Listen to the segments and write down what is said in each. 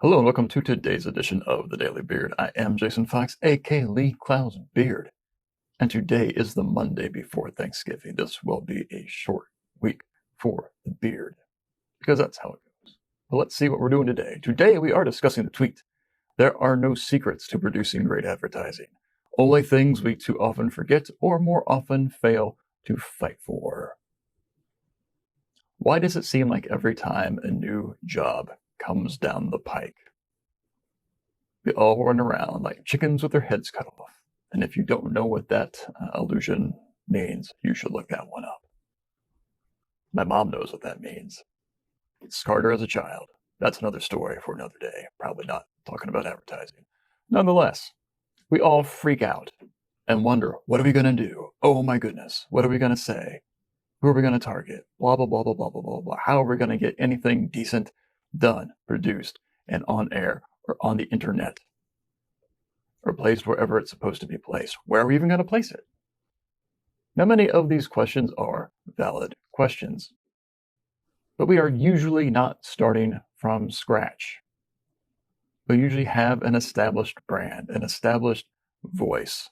Hello and welcome to today's edition of The Daily Beard. I am Jason Fox, aka Lee Clow's Beard, and today is the Monday before Thanksgiving. This will be a short week for the beard, because that's how it goes. But let's see what we're doing today. Today we are discussing the tweet. There are no secrets to producing great advertising, only things we too often forget or more often fail to fight for. Why does it seem like every time a new job comes down the pike, we all run around like chickens with their heads cut off? And if you don't know what that allusion means, you should look that one up. My mom knows what that means. It scarred her as a child. That's another story for another day. Probably not talking about advertising. Nonetheless, we all freak out and wonder, what are we going to do? Oh my goodness, what are we going to say? Who are we going to target? Blah, blah, blah, blah, blah, blah, blah, blah. How are we going to get anything decent done, produced, and on air or on the internet? Or placed wherever it's supposed to be placed? Where are we even going to place it? Now, many of these questions are valid questions, but we are usually not starting from scratch. We usually have an established brand, an established voice.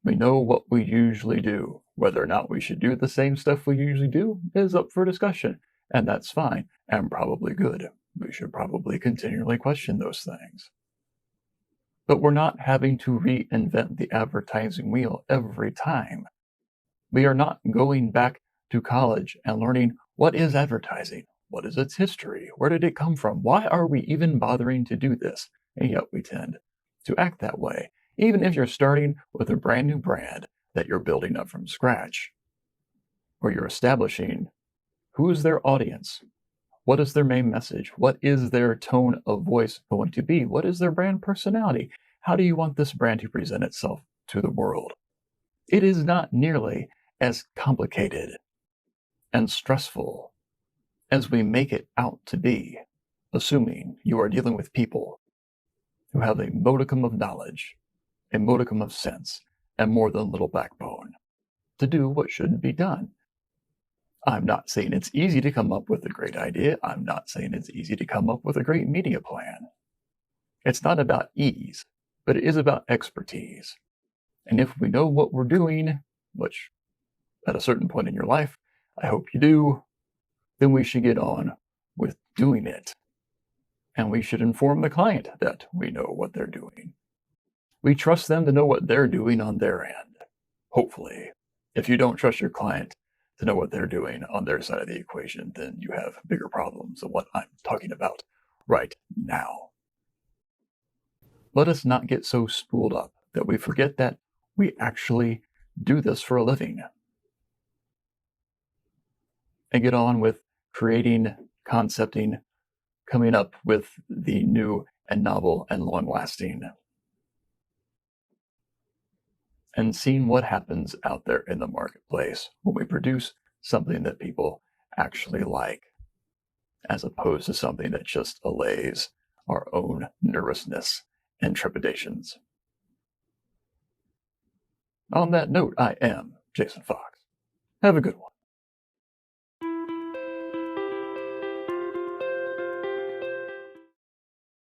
We know what we usually do. Whether or not we should do the same stuff we usually do is up for discussion, and that's fine and probably good. We should probably continually question those things. But we're not having to reinvent the advertising wheel every time. We are not going back to college and learning what is advertising, what is its history, where did it come from, why are we even bothering to do this? And yet we tend to act that way, even if you're starting with a brand new brand that you're building up from scratch, or you're establishing who is their audience, what is their main message, what is their tone of voice going to be, what is their brand personality, how do you want this brand to present itself to the world? It is not nearly as complicated and stressful as we make it out to be, assuming you are dealing with people who have a modicum of knowledge, a modicum of sense, and more than a little backbone to do what should be done. I'm not saying it's easy to come up with a great idea. I'm not saying it's easy to come up with a great media plan. It's not about ease, but it is about expertise. And if we know what we're doing, which at a certain point in your life, I hope you do, then we should get on with doing it. And we should inform the client that we know what they're doing. We trust them to know what they're doing on their end, hopefully. If you don't trust your client to know what they're doing on their side of the equation, then you have bigger problems than what I'm talking about right now. Let us not get so spooled up that we forget that we actually do this for a living, and get on with creating, concepting, coming up with the new and novel and long-lasting, and seeing what happens out there in the marketplace when we produce something that people actually like, as opposed to something that just allays our own nervousness and trepidations. On that note, I am Jason Fox. Have a good one.